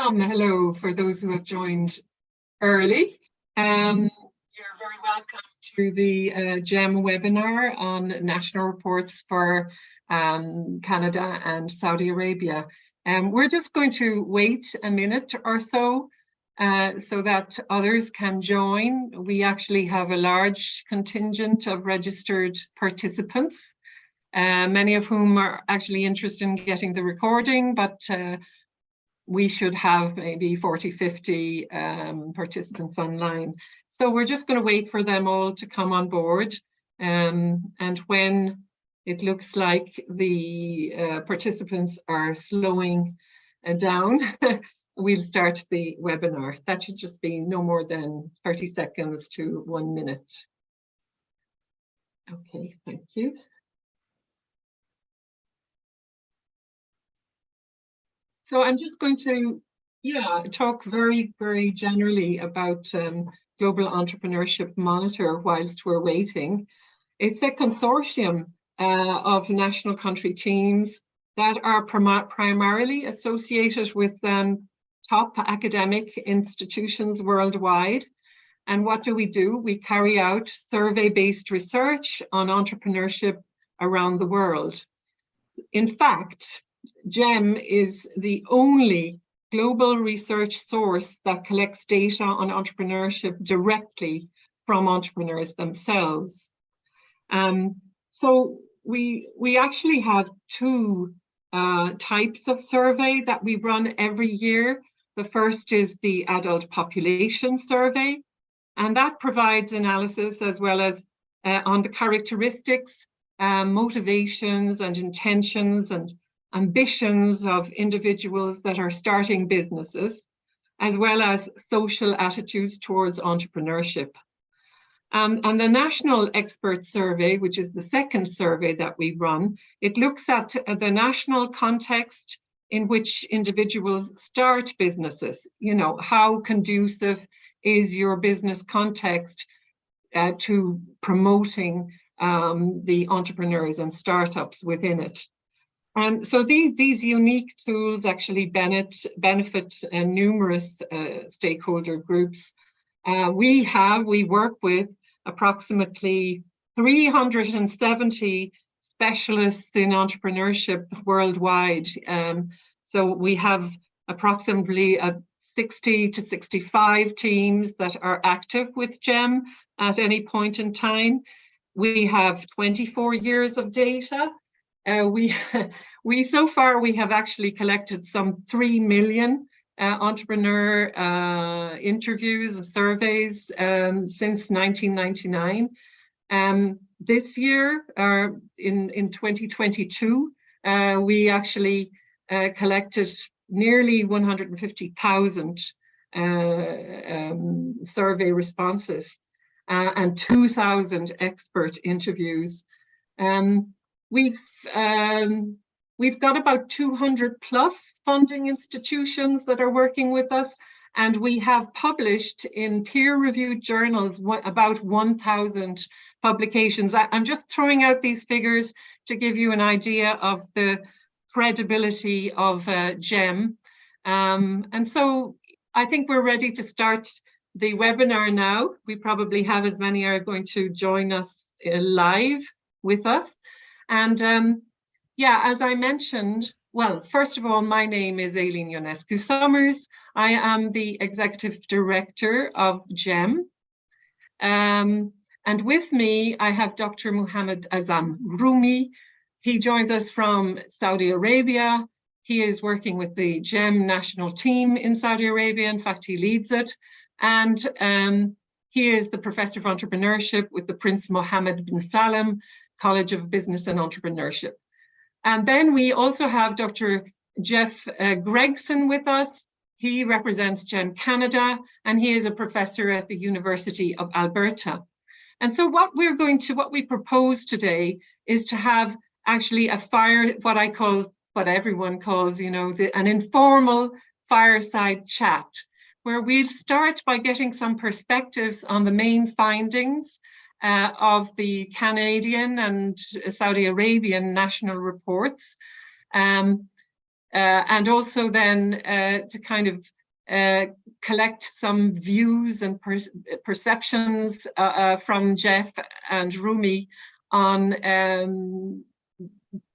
Hello for those who have joined early. You're very welcome to the GEM webinar on national reports for Canada and Saudi Arabia. We're just going to wait a minute or so that others can join. We actually have a large contingent of registered participants, many of whom are actually interested in getting the recording, but we should have maybe 40, 50 participants online. So we're just going to wait for them all to come on board. And when it looks like the participants are slowing down, we'll start the webinar. That should just be no more than 30 seconds to 1 minute. Okay, thank you. So I'm just going to, talk very, very generally about Global Entrepreneurship Monitor whilst we're waiting. It's a consortium of national country teams that are primarily associated with top academic institutions worldwide. And what do? We carry out survey-based research on entrepreneurship around the world. In fact, GEM is the only global research source that collects data on entrepreneurship directly from entrepreneurs themselves. So we actually have two types of survey that we run every year. The first is the adult population survey, and that provides analysis as well as on the characteristics, motivations and intentions and ambitions of individuals that are starting businesses, as well as social attitudes towards entrepreneurship. And the National Expert Survey, which is the second survey that we run, it looks at the national context in which individuals start businesses. You know, how conducive is your business context to promoting the entrepreneurs and startups within it. So these unique tools actually benefit numerous stakeholder groups. We work with approximately 370 specialists in entrepreneurship worldwide. So we have approximately 60 to 65 teams that are active with GEM at any point in time. We have 24 years of data. So far we have actually collected some 3 million entrepreneur interviews and surveys since 1999. This year, in 2022, we actually collected nearly 150,000 survey responses and 2,000 expert interviews. We've got about 200 plus funding institutions that are working with us, and we have published in peer-reviewed journals about 1,000 publications. I'm just throwing out these figures to give you an idea of the credibility of GEM. And so I think we're ready to start the webinar now. We probably have as many are going to join us live with us. And as I mentioned, well, first of all, my name is Aileen Ionescu Summers. I am the Executive Director of GEM. And with me, I have Dr. Muhammad Azam Roomi. He joins us from Saudi Arabia. He is working with the GEM national team in Saudi Arabia. In fact, he leads it. And he is the Professor of Entrepreneurship with the Prince Mohammed bin Salman College of Business and Entrepreneurship. And then we also have Dr. Geoff Gregson with us. He represents GEM Canada, and he is a professor at the University of Alberta. And so what we propose today is to have actually what everyone calls, an informal fireside chat, where we'll start by getting some perspectives on the main findings of the Canadian and Saudi Arabian national reports. and also then to kind of collect some views and perceptions from Geoff and Roomi on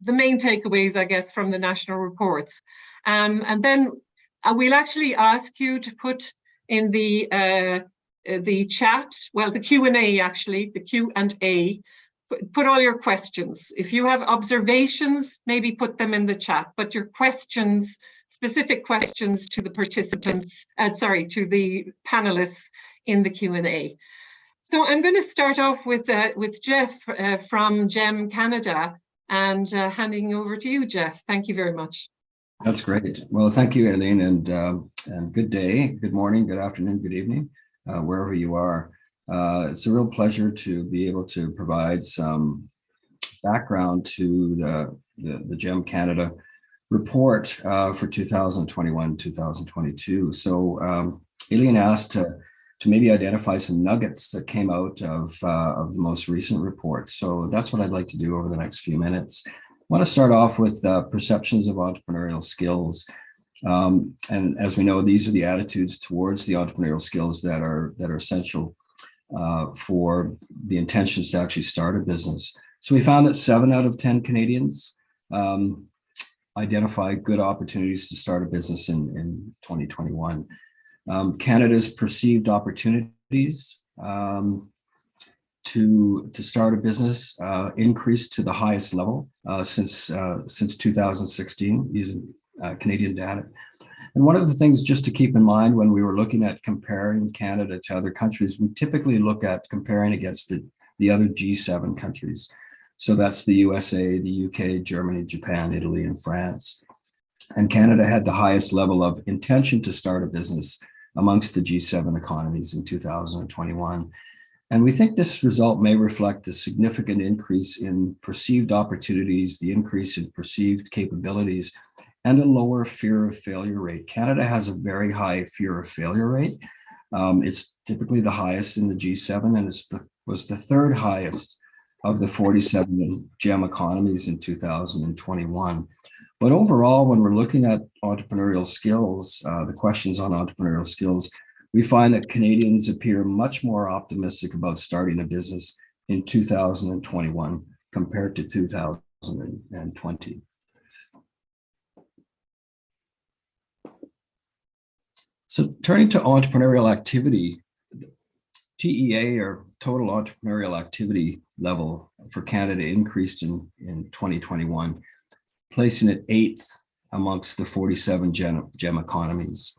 the main takeaways, I guess, from the national reports. And then we'll actually ask you to put in the chat, well, the Q&A actually, the Q&A, put all your questions. If you have observations, maybe put them in the chat, but your questions, specific questions to the participants, to the panelists in the Q&A. So I'm going to start off with Geoff from GEM Canada, and handing over to you, Geoff. Thank you very much. That's great. Well, thank you, Aileen, and good day, good morning, good afternoon, good evening, wherever you are. It's a real pleasure to be able to provide some background to the GEM Canada report for 2021-2022. So Aileen asked to maybe identify some nuggets that came out of the most recent report. So that's what I'd like to do over the next few minutes. I want to start off with perceptions of entrepreneurial skills. And as we know, these are the attitudes towards the entrepreneurial skills that are essential for the intentions to actually start a business. So we found that 7 out of 10 Canadians identify good opportunities to start a business in 2021. Canada's perceived opportunities to start a business increased to the highest level since 2016 using Canadian data. And one of the things just to keep in mind when we were looking at comparing Canada to other countries, we typically look at comparing against the other G7 countries. So that's the USA, the UK, Germany, Japan, Italy, and France. And Canada had the highest level of intention to start a business amongst the G7 economies in 2021. And we think this result may reflect the significant increase in perceived opportunities, the increase in perceived capabilities, and a lower fear of failure rate. Canada has a very high fear of failure rate. It's typically the highest in the G7, and was the third highest of the 47 GEM economies in 2021. But overall, when we're looking at entrepreneurial skills, the questions on entrepreneurial skills, we find that Canadians appear much more optimistic about starting a business in 2021 compared to 2020. So turning to entrepreneurial activity, TEA, or total entrepreneurial activity level for Canada, increased in 2021, placing it 8th amongst the 47 GEM economies.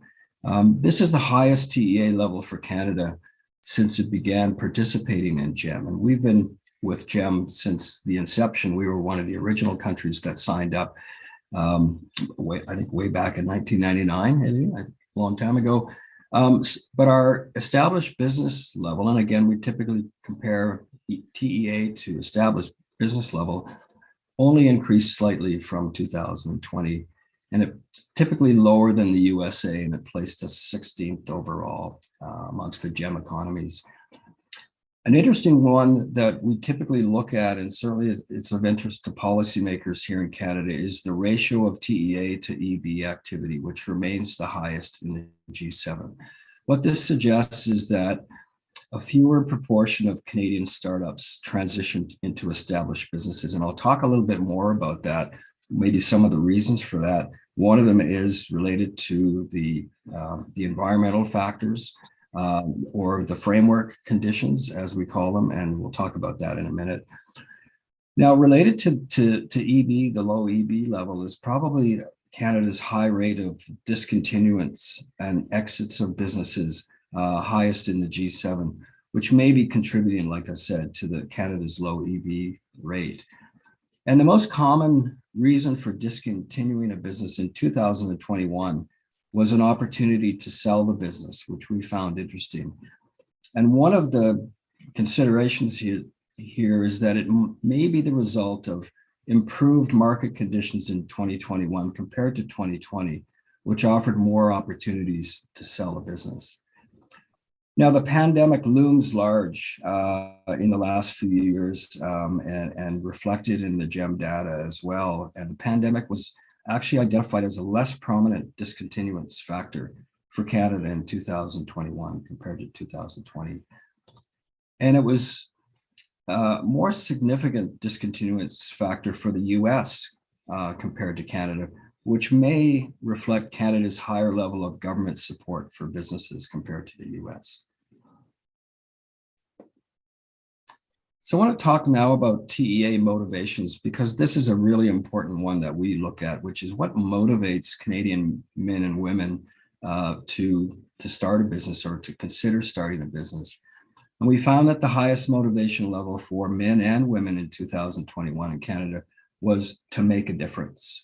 This is the highest TEA level for Canada since it began participating in GEM. And we've been with GEM since the inception. We were one of the original countries that signed up, I think way back in 1999, a long time ago. But our established business level, and again, we typically compare TEA to established business level, only increased slightly from 2020, and it's typically lower than the USA, and it placed us 16th overall amongst the GEM economies. An interesting one that we typically look at, and certainly it's of interest to policymakers here in Canada, is the ratio of TEA to EB activity, which remains the highest in the G7. What this suggests is that a fewer proportion of Canadian startups transitioned into established businesses. And I'll talk a little bit more about that, maybe some of the reasons for that. One of them is related to the environmental factors, or the framework conditions, as we call them, and we'll talk about that in a minute. Now, related to EB, the low EB level is probably Canada's high rate of discontinuance and exits of businesses, highest in the G7, which may be contributing, like I said, to the Canada's low EB rate. And the most common reason for discontinuing a business in 2021 was an opportunity to sell the business, which we found interesting. And one of the considerations here is that it may be the result of improved market conditions in 2021 compared to 2020, which offered more opportunities to sell a business. Now, the pandemic looms large in the last few years, and reflected in the GEM data as well. And the pandemic was actually identified as a less prominent discontinuance factor for Canada in 2021 compared to 2020. And it was a more significant discontinuance factor for the US compared to Canada, which may reflect Canada's higher level of government support for businesses compared to the US. So I want to talk now about TEA motivations, because this is a really important one that we look at, which is what motivates Canadian men and women to start a business or to consider starting a business. And we found that the highest motivation level for men and women in 2021 in Canada was to make a difference,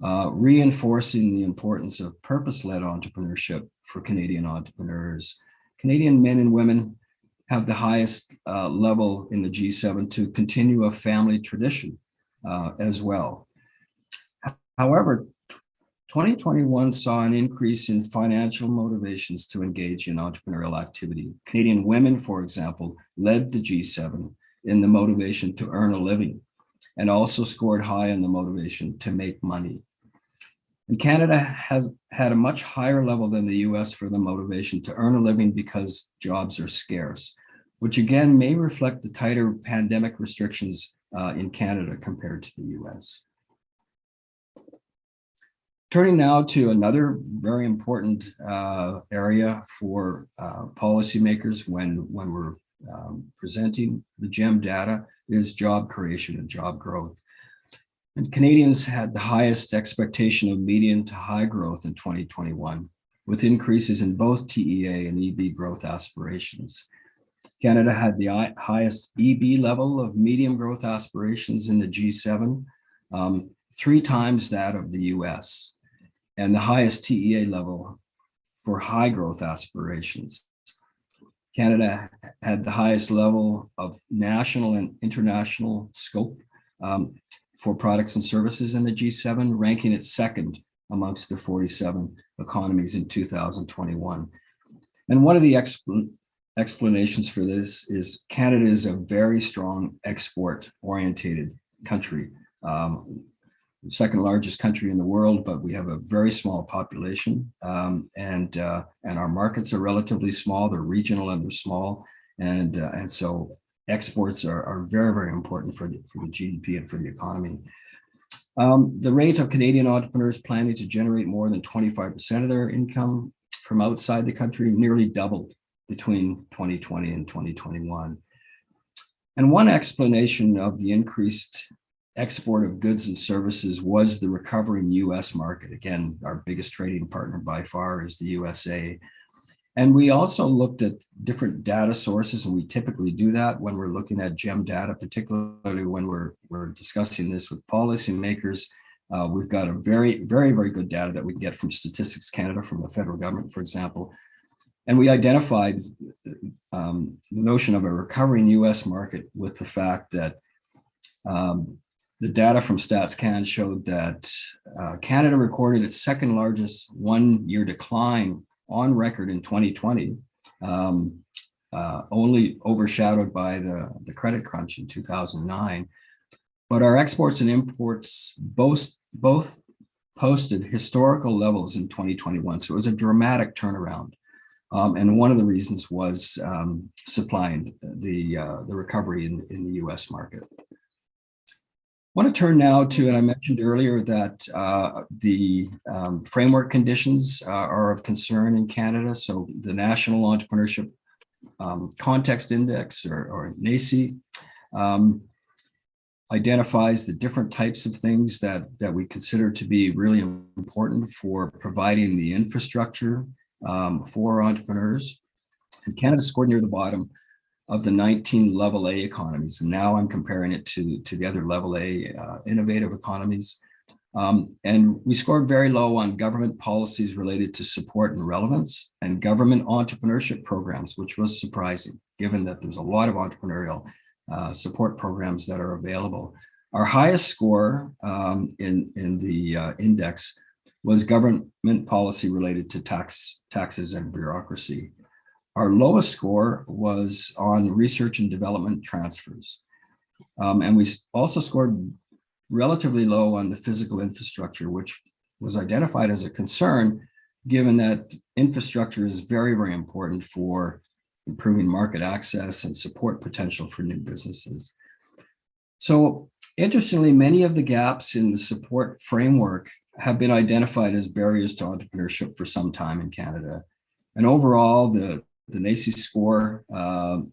reinforcing the importance of purpose-led entrepreneurship for Canadian entrepreneurs. Canadian men and women have the highest level in the G7 to continue a family tradition as well. However, 2021 saw an increase in financial motivations to engage in entrepreneurial activity. Canadian women, for example, led the G7 in the motivation to earn a living and also scored high in the motivation to make money. And Canada has had a much higher level than the US for the motivation to earn a living because jobs are scarce, which again may reflect the tighter pandemic restrictions in Canada compared to the US. Turning now to another very important area for policymakers when we're presenting the GEM data is job creation and job growth. And Canadians had the highest expectation of medium to high growth in 2021, with increases in both TEA and EB growth aspirations. Canada had the highest EB level of medium growth aspirations in the G7, 3 times that of the US, and the highest TEA level for high growth aspirations. Canada had the highest level of national and international scope for products and services in the G7, ranking it second amongst the 47 economies in 2021. And one of the explanations for this is Canada is a very strong export-oriented country. Second largest country in the world, but we have a very small population, and our markets are relatively small. They're regional and they're small, and so exports are very, very important for the GDP and for the economy. The rate of Canadian entrepreneurs planning to generate more than 25% of their income from outside the country nearly doubled between 2020 and 2021. And one explanation of the increased export of goods and services was the recovering US market. Again, our biggest trading partner by far is the USA. And we also looked at different data sources, and we typically do that when we're looking at GEM data, particularly when we're discussing this with policymakers. We've got a very, very, very good data that we can get from Statistics Canada, from the federal government, for example. And we identified the notion of a recovering US market with the fact that the data from StatsCan showed that Canada recorded its second largest one-year decline on record in 2020, only overshadowed by the credit crunch in 2009. But our exports and imports both posted historical levels in 2021. So it was a dramatic turnaround. And one of the reasons was supplying the recovery in the US market. I want to turn now to, and I mentioned earlier that the framework conditions are of concern in Canada. So the National Entrepreneurship Context Index, or NACI, identifies the different types of things that we consider to be really important for providing the infrastructure for entrepreneurs. And Canada scored near the bottom of the 19 level A economies. And now I'm comparing it to the other level A innovative economies. And we scored very low on government policies related to support and relevance, and government entrepreneurship programs, which was surprising, given that there's a lot of entrepreneurial support programs that are available. Our highest score in the index was government policy related to taxes and bureaucracy. Our lowest score was on research and development transfers. And we also scored relatively low on the physical infrastructure, which was identified as a concern, given that infrastructure is very, very important for improving market access and support potential for new businesses. So interestingly, many of the gaps in the support framework have been identified as barriers to entrepreneurship for some time in Canada. And overall, the NACE score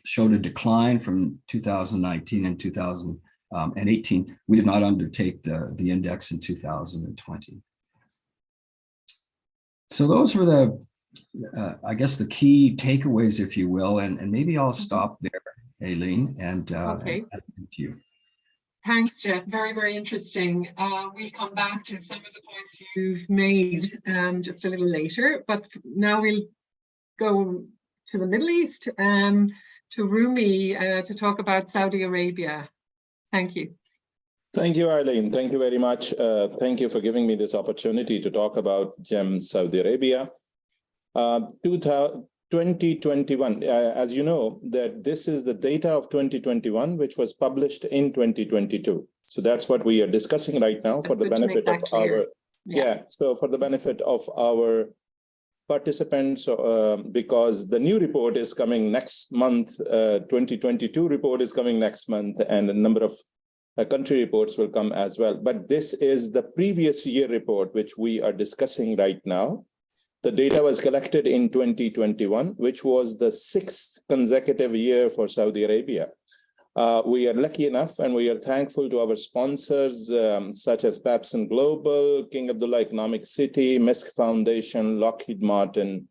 showed a decline from 2019 and 2018. We did not undertake the index in 2020. So those were the, I guess, the key takeaways, if you will, and maybe I'll stop there, Aileen, and Okay. with you. Thanks, Geoff. Very, very interesting. We'll come back to some of the points you've made just a little later, but now we'll go to the Middle East, to Roomi, to talk about Saudi Arabia. Thank you. Thank you, Eileen. Thank you very much. Thank you for giving me this opportunity to talk about GEM Saudi Arabia. 2021, as you know, that this is the data of 2021, which was published in 2022. So that's what we are discussing right now for the benefit of our, so for the benefit of our participants, because the new report is coming next month, 2022 report is coming next month, and a number of country reports will come as well. But this is the previous year report, which we are discussing right now. The data was collected in 2021, which was the 6th consecutive year for Saudi Arabia. We are lucky enough and we are thankful to our sponsors, such as Papson Global, King Abdullah Economic City, Misk Foundation, Lockheed Martin,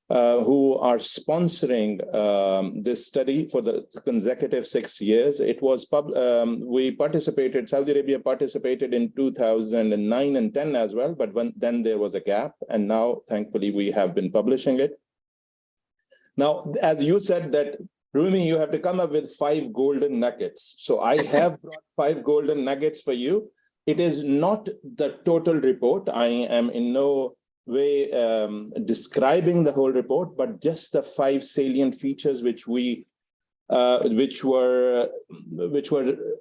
who are sponsoring this study for the consecutive 6 years. It was we participated, Saudi Arabia participated in 2009 and 10 as well, but then there was a gap, and now thankfully we have been publishing it. Now, as you said that, Roomi, you have to come up with 5 golden nuggets. So I have brought 5 golden nuggets for you. It is not the total report. I am in no way describing the whole report, but just the 5 salient features which were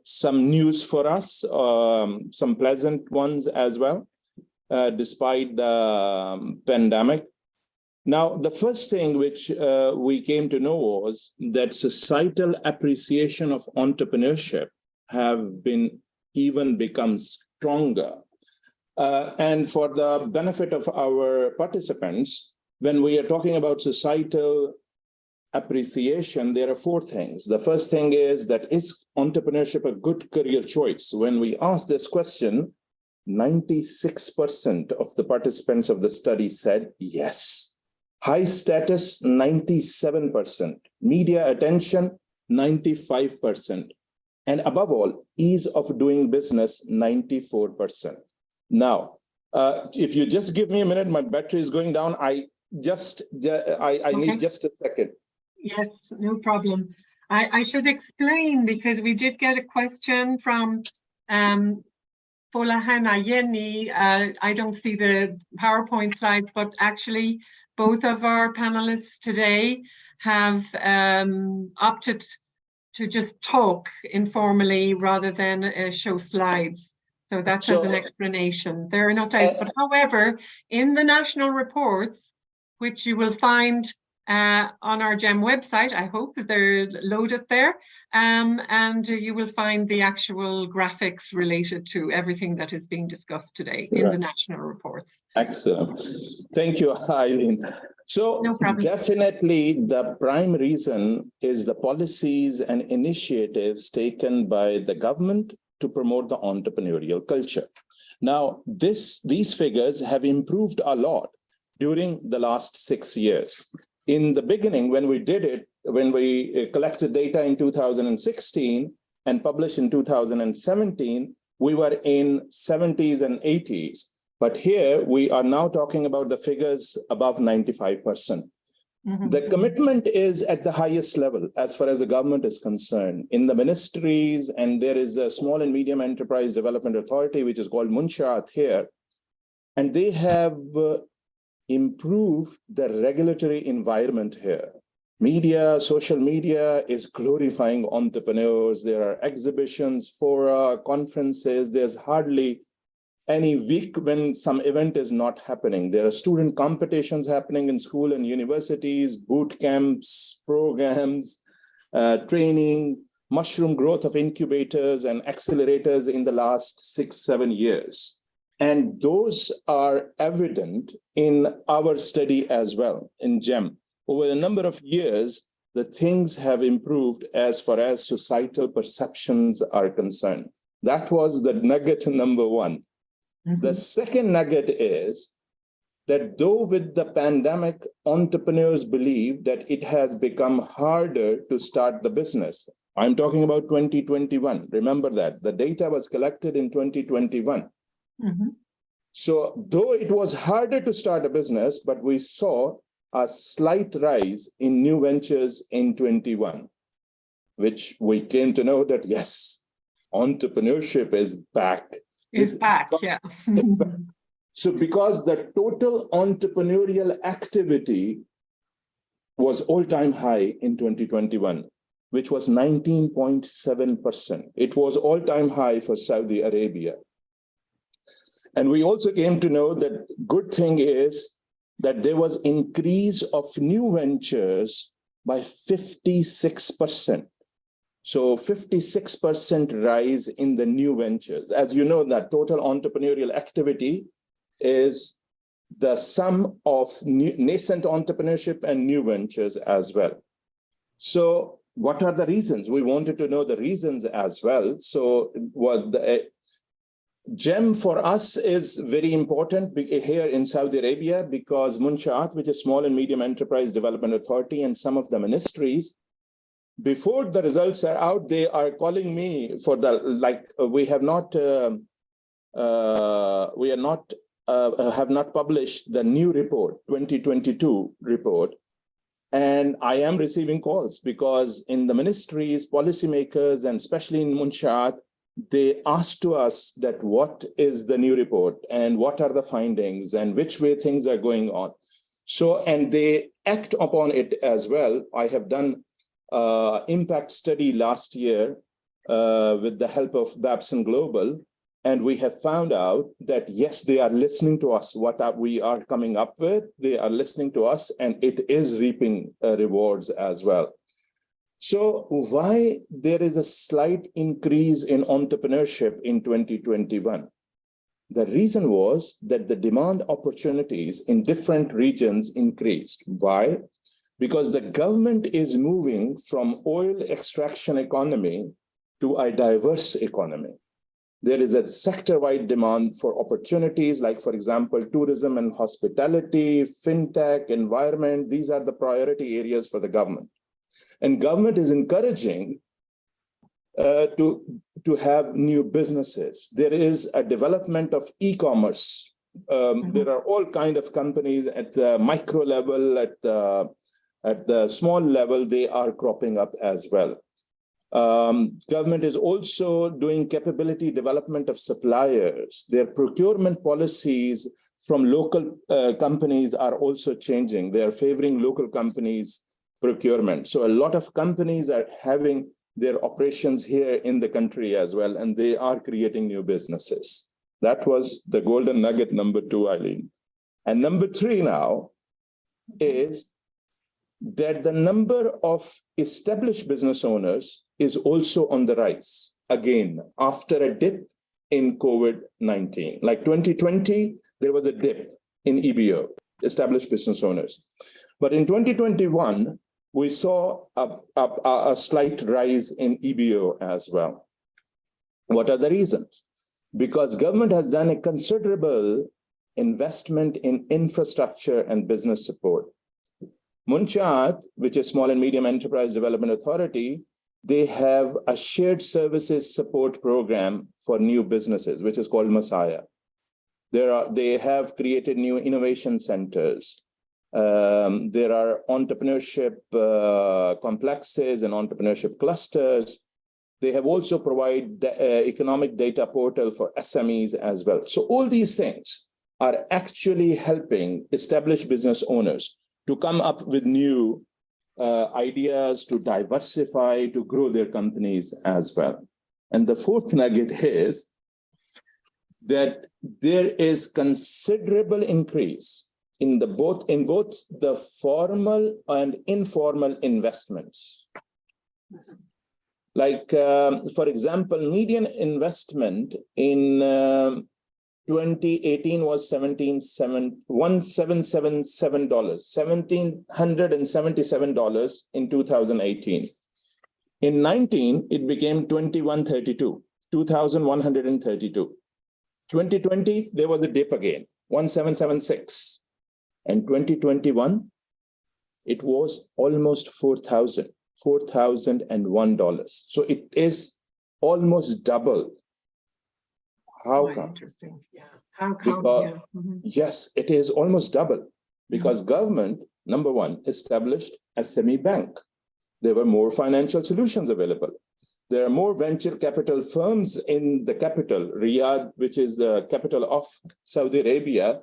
some news for us, some pleasant ones as well, despite the pandemic. Now, the first thing which we came to know was that societal appreciation of entrepreneurship have become stronger. And for the benefit of our participants, when we are talking about societal appreciation, there are 4 things. The first thing is that, is entrepreneurship a good career choice? When we asked this question, 96% of the participants of the study said yes. High status, 97%. Media attention, 95%. And above all, ease of doing business, 94%. Now, if you just give me a minute, my battery is going down. I need just a second. Yes, no problem. I should explain, because we did get a question from Folahana Yeni. I don't see the PowerPoint slides, but actually both of our panelists today have opted to just talk informally rather than show slides. So that's as an explanation. There are no slides, but however, in the national reports, which you will find on our GEM website, I hope they're loaded there, and you will find the actual graphics related to everything that is being discussed today in the national reports. Excellent. Thank you, Eileen. So no problem. Definitely the prime reason is the policies and initiatives taken by the government to promote the entrepreneurial culture. Now, these figures have improved a lot during the last 6 years. In the beginning, when we did it, when we collected data in 2016 and published in 2017, we were in 70s and 80s. But here we are now talking about the figures above 95%. Mm-hmm. The commitment is at the highest level as far as the government is concerned. In the ministries, and there is a Small and Medium Enterprise Development Authority, which is called Munshaat here, and they have improved the regulatory environment here, media, social media is glorifying entrepreneurs. There are exhibitions, fora, conferences. There's hardly any week when some event is not happening. There are student competitions happening in school and universities, boot camps, programs, training, mushroom growth of incubators and accelerators in the last 6-7 years. And those are evident in our study as well, in GEM. Over a number of years, the things have improved as far as societal perceptions are concerned. That was the nugget number one. Mm-hmm. The second nugget is that though with the pandemic, entrepreneurs believe that it has become harder to start the business. I'm talking about 2021. Remember that. The data was collected in 2021. Mm-hmm. So though it was harder to start a business, but we saw a slight rise in new ventures in 21, which we came to know that, yes, entrepreneurship is back. It's back, yeah. So because the total entrepreneurial activity was all-time high in 2021, which was 19.7%. It was all-time high for Saudi Arabia. And we also came to know that good thing is that there was increase of new ventures by 56%. So 56% rise in the new ventures. As you know, that total entrepreneurial activity is the sum of nascent entrepreneurship and new ventures as well. So what are the reasons? We wanted to know the reasons as well. So what the GEM for us is very important here in Saudi Arabia because Munshaat, which is Small and Medium Enterprise Development Authority, and some of the ministries, before the results are out, they are calling me for the, we have not published the new report, 2022 report. And I am receiving calls because in the ministries, policymakers, and especially in Munshaat, they asked to us that what is the new report and what are the findings and which way things are going on. So, and they act upon it as well. I have done impact study last year with the help of Babson Global. And we have found out that, yes, they are listening to us, what we are coming up with. They are listening to us, and it is reaping rewards as well. So why there is a slight increase in entrepreneurship in 2021? The reason was that the demand opportunities in different regions increased. Why? Because the government is moving from oil extraction economy to a diverse economy. There is a sector-wide demand for opportunities like, for example, tourism and hospitality, fintech, environment. These are the priority areas for the government. And government is encouraging to have new businesses. There is a development of e-commerce. There are all kinds of companies at the micro level, at the small level, they are cropping up as well. Government is also doing capability development of suppliers. Their procurement policies from local companies are also changing. They are favoring local companies' procurement. So a lot of companies are having their operations here in the country as well, and they are creating new businesses. That was the golden nugget number 2, Eileen. And number 3 now is that the number of established business owners is also on the rise, again, after a dip in COVID-19. Like 2020, there was a dip in EBO, established business owners. But in 2021, we saw a slight rise in EBO as well. What are the reasons? Because government has done a considerable investment in infrastructure and business support. Munshaat, which is Small and Medium Enterprise Development Authority, they have a shared services support program for new businesses, which is called Messiah. They have created new innovation centers. There are entrepreneurship complexes and entrepreneurship clusters. They have also provided economic data portal for SMEs as well. So all these things are actually helping established business owners to come up with new ideas to diversify, to grow their companies as well. And the fourth nugget is that there is considerable increase in both the formal and informal investments. Like, for example, median investment in 2018 was $1,777 in 2018. In 19, it became 2132, 2,132. 2020, there was a dip again, 1,776. And 2021, it was almost $4,001. So it is almost double. How come? Interesting. Yeah. How come? Because, yeah. Mm-hmm. Yes, it is almost double because government, number one, established a semi-bank. There were more financial solutions available. There are more venture capital firms in the capital, Riyadh, which is the capital of Saudi Arabia.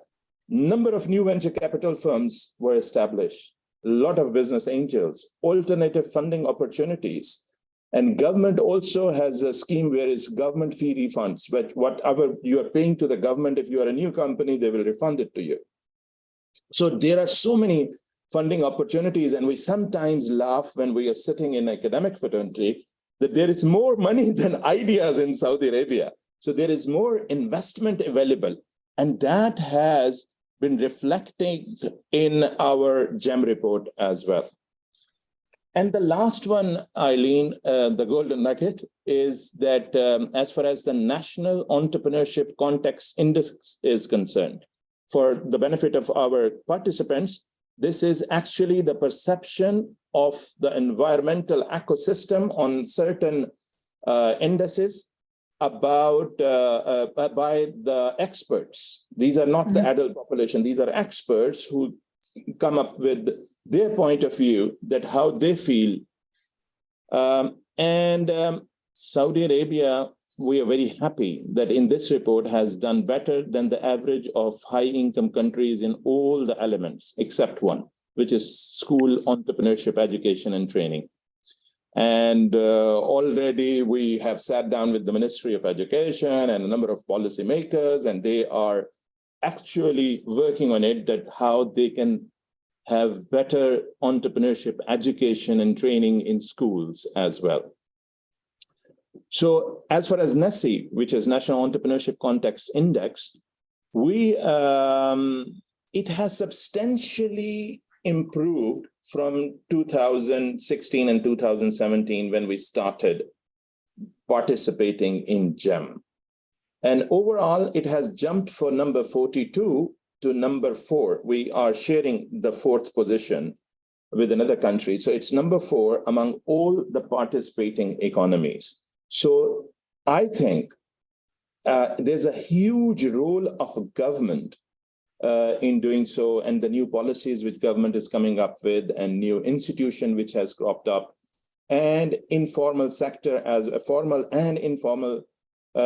Number of new venture capital firms were established. A lot of business angels, alternative funding opportunities. And government also has a scheme where it's government fee refunds, but whatever you are paying to the government, if you are a new company, they will refund it to you. So there are so many funding opportunities, and we sometimes laugh when we are sitting in academic fraternity that there is more money than ideas in Saudi Arabia. So there is more investment available, and that has been reflected in our GEM report as well. And the last one, Eileen, the golden nugget, is that as far as the National Entrepreneurship Context Index is concerned, for the benefit of our participants, this is actually the perception of the environmental ecosystem on certain indices about by the experts. These are not the adult population. These are experts who come up with their point of view, that how they feel. Saudi Arabia, we are very happy that in this report has done better than the average of high income countries in all the elements, except one, which is school entrepreneurship education and training. And already we have sat down with the Ministry of Education and a number of policymakers, and they are actually working on it, that how they can have better entrepreneurship education and training in schools as well. So as far as NESI, which is National Entrepreneurship Context Index, it has substantially improved from 2016 and 2017 when we started participating in GEM. And overall, it has jumped for number 42 to number 4. We are sharing the 4th position with another country. So it's number 4 among all the participating economies. So I think there's a huge role of government in doing so, and the new policies which government is coming up with, and new institution which has cropped up, and informal sector as a formal and informal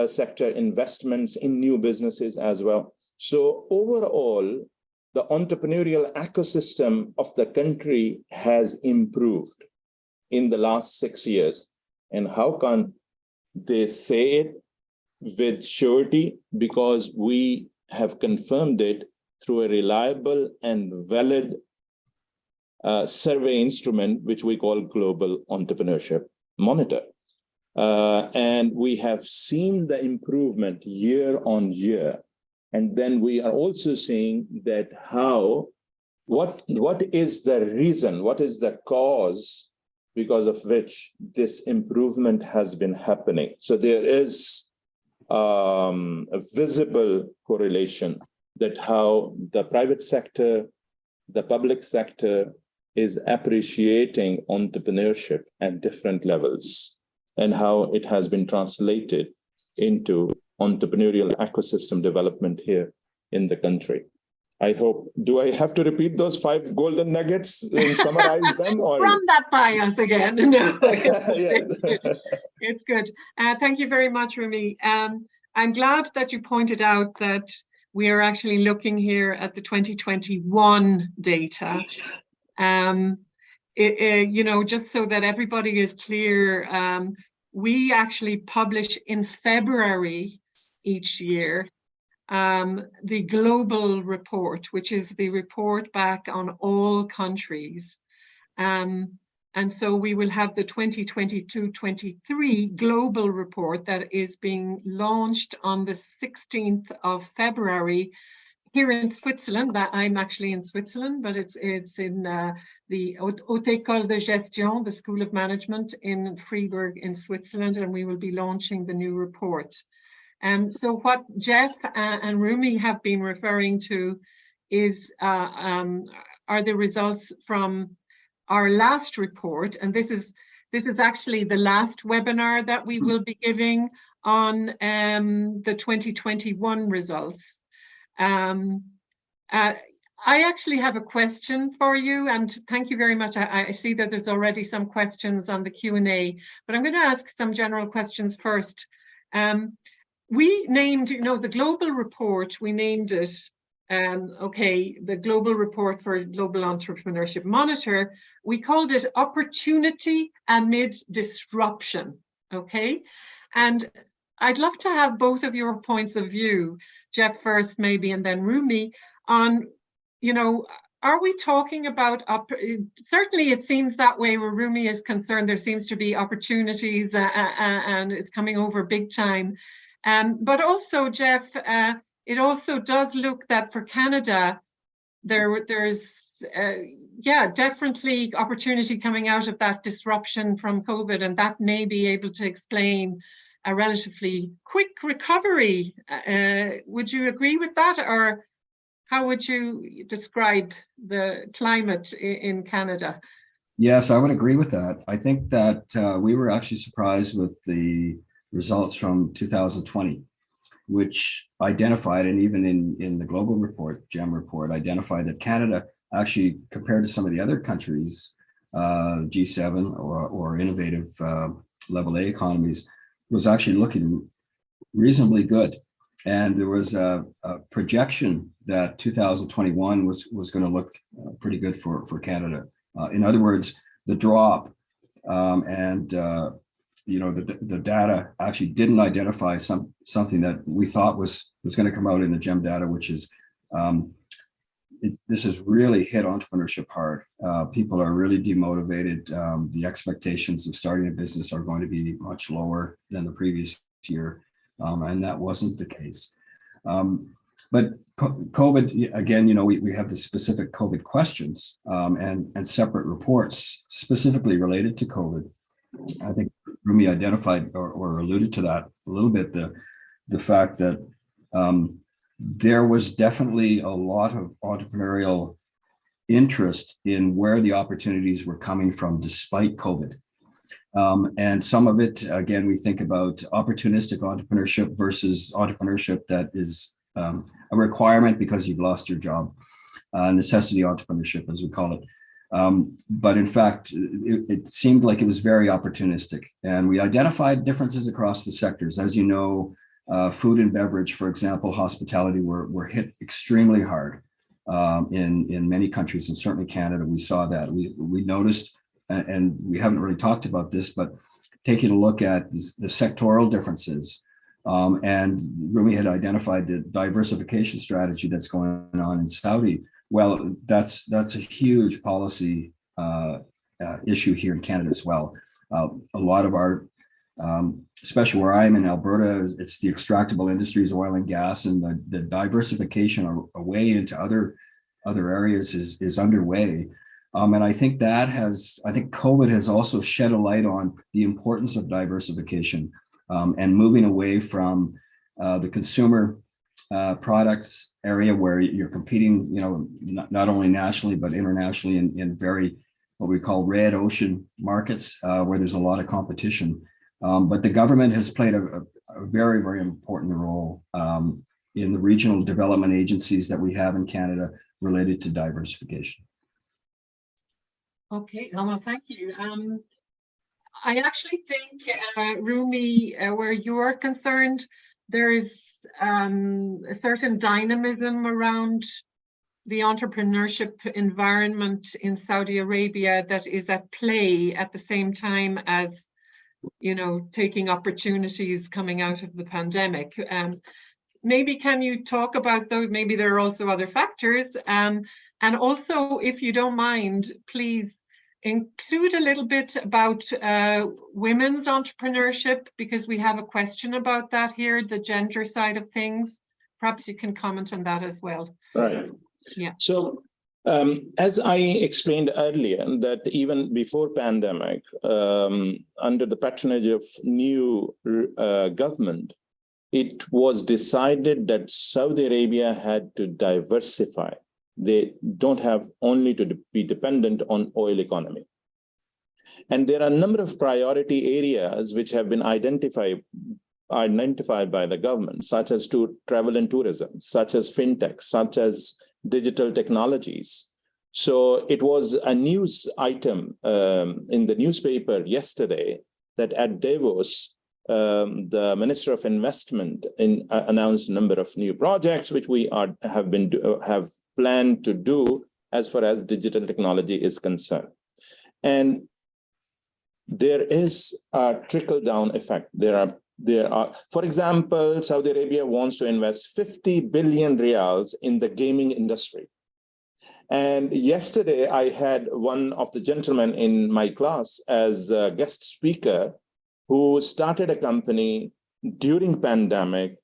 sector investments in new businesses as well. So overall, the entrepreneurial ecosystem of the country has improved in the last 6 years. And how can they say it with surety? Because we have confirmed it through a reliable and valid survey instrument, which we call Global Entrepreneurship Monitor. And we have seen the improvement year on year. And then we are also seeing that what is the reason, what is the cause because of which this improvement has been happening. So there is a visible correlation that how the private sector, the public sector is appreciating entrepreneurship at different levels, and how it has been translated into entrepreneurial ecosystem development here in the country. I hope, do I have to repeat those 5 golden nuggets and summarize them? Or run that by us again? No, it's good. It's good. Thank you very much, Roomi. I'm glad that you pointed out that we are actually looking here at the 2021 data. you know, just so that everybody is clear, we actually publish in February each year the global report, which is the report back on all countries. And so we will have the 2022-23 global report that is being launched on the 16th of February here in Switzerland. That I'm actually in Switzerland, but it's in the Haute École de Gestion, the School of Management in Freiburg in Switzerland, and we will be launching the new report. So what Geoff and Roomi have been referring to is are the results from our last report, and this is actually the last webinar that we will be giving on the 2021 results. I actually have a question for you, and thank you very much. I see that there's already some questions on the Q&A, but I'm going to ask some general questions first. We named, you know, the global report, we named it, okay, the global report for Global Entrepreneurship Monitor, we called it Opportunity Amid Disruption, okay? And I'd love to have both of your points of view, Geoff first maybe, and then Roomi, on, you know, are we talking about, certainly it seems that way where Roomi is concerned, there seems to be opportunities and it's coming over big time. But also, Geoff, it also does look that for Canada, there's yeah, definitely opportunity coming out of that disruption from COVID, and that may be able to explain a relatively quick recovery. Would you agree with that, or how would you describe the climate in Canada? Yes, I would agree with that. I think that we were actually surprised with the results from 2020, which identified, and even in the global report, GEM report, identified that Canada actually, compared to some of the other countries, G7 or innovative level A economies, was actually looking reasonably good. And there was a projection that 2021 was going to look pretty good for Canada. In other words, the drop and you know, the data actually didn't identify something that we thought was going to come out in the GEM data, which is this has really hit entrepreneurship hard. People are really demotivated. The expectations of starting a business are going to be much lower than the previous year, and that wasn't the case. But COVID, again, you know, we have the specific COVID questions and separate reports specifically related to COVID. I think Roomi identified or alluded to that a little bit, the fact that there was definitely a lot of entrepreneurial interest in where the opportunities were coming from despite COVID. And some of it, again, we think about opportunistic entrepreneurship versus entrepreneurship that is a requirement because you've lost your job, necessity entrepreneurship, as we call it. But in fact, it seemed like it was very opportunistic, and we identified differences across the sectors. As you know, food and beverage, for example, hospitality were hit extremely hard in many countries, and certainly Canada. We saw that. We noticed, and we haven't really talked about this, but taking a look at the sectoral differences, and Roomi had identified the diversification strategy that's going on in Saudi. Well, that's a huge policy issue here in Canada as well. A lot of our, especially where I'm in Alberta, it's the extractable industries, oil and gas, and the diversification away into other areas is underway. And I think COVID has also shed a light on the importance of diversification and moving away from the consumer products area where you're competing, you know, not only nationally but internationally in very what we call red ocean markets where there's a lot of competition. But the government has played a very, very important role in the regional development agencies that we have in Canada related to diversification. Okay, well, thank you. I actually think, Roomi, where you're concerned, there is a certain dynamism around the entrepreneurship environment in Saudi Arabia that is at play at the same time as, taking opportunities coming out of the pandemic. Maybe can you talk about those? Maybe there are also other factors. And also, if you don't mind, please include a little bit about women's entrepreneurship, because we have a question about that here, the gender side of things. Perhaps you can comment on that as well. Right. Yeah. So as I explained earlier, that even before pandemic, under the patronage of new government, it was decided that Saudi Arabia had to diversify. They don't have only to be dependent on oil economy. And there are a number of priority areas which have been identified by the government, such as travel and tourism, such as fintech, such as digital technologies. So it was a news item in the newspaper yesterday that at Davos, the Minister of Investment announced a number of new projects which we have planned to do as far as digital technology is concerned. And there is a trickle-down effect. There are, for example, Saudi Arabia wants to invest 50 billion riyals in the gaming industry. And yesterday, I had one of the gentlemen in my class as a guest speaker who started a company during pandemic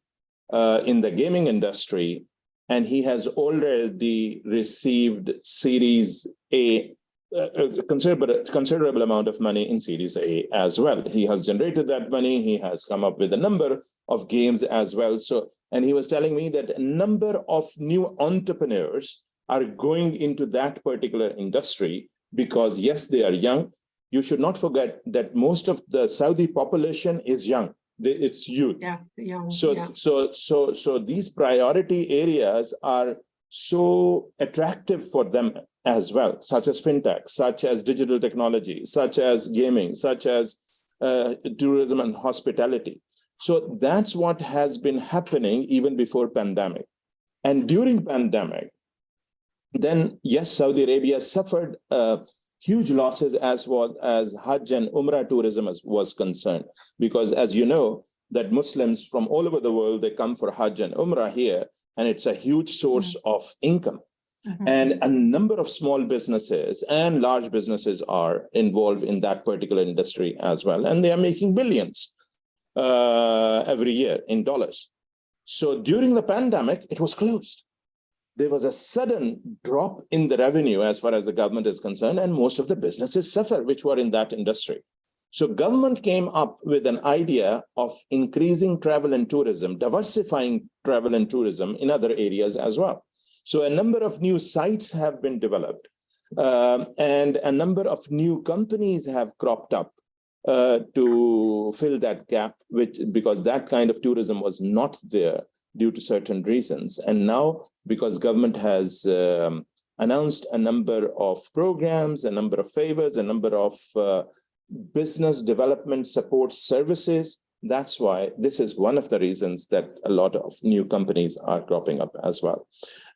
in the gaming industry, and he has already received Series A, a considerable amount of money in Series A as well. He has generated that money. He has come up with a number of games as well. So, and he was telling me that a number of new entrepreneurs are going into that particular industry because, yes, they are young. You should not forget that most of the Saudi population is young. It's youth. Yeah, young. So these priority areas are so attractive for them as well, such as fintech, such as digital technology, such as gaming, such as tourism and hospitality. So that's what has been happening even before pandemic. And during pandemic, then yes, Saudi Arabia suffered huge losses as well as Hajj and Umrah tourism was concerned, because as you know, that Muslims from all over the world, they come for Hajj and Umrah here, and it's a huge source of income. And a number of small businesses and large businesses are involved in that particular industry as well. And they are making billions every year in dollars. So during the pandemic, it was closed. There was a sudden drop in the revenue as far as the government is concerned, and most of the businesses suffer, which were in that industry. So government came up with an idea of increasing travel and tourism, diversifying travel and tourism in other areas as well. So a number of new sites have been developed, and a number of new companies have cropped up to fill that gap, because that kind of tourism was not there due to certain reasons. And now, because government has announced a number of programs, a number of favors, a number of business development support services, that's why this is one of the reasons that a lot of new companies are cropping up as well.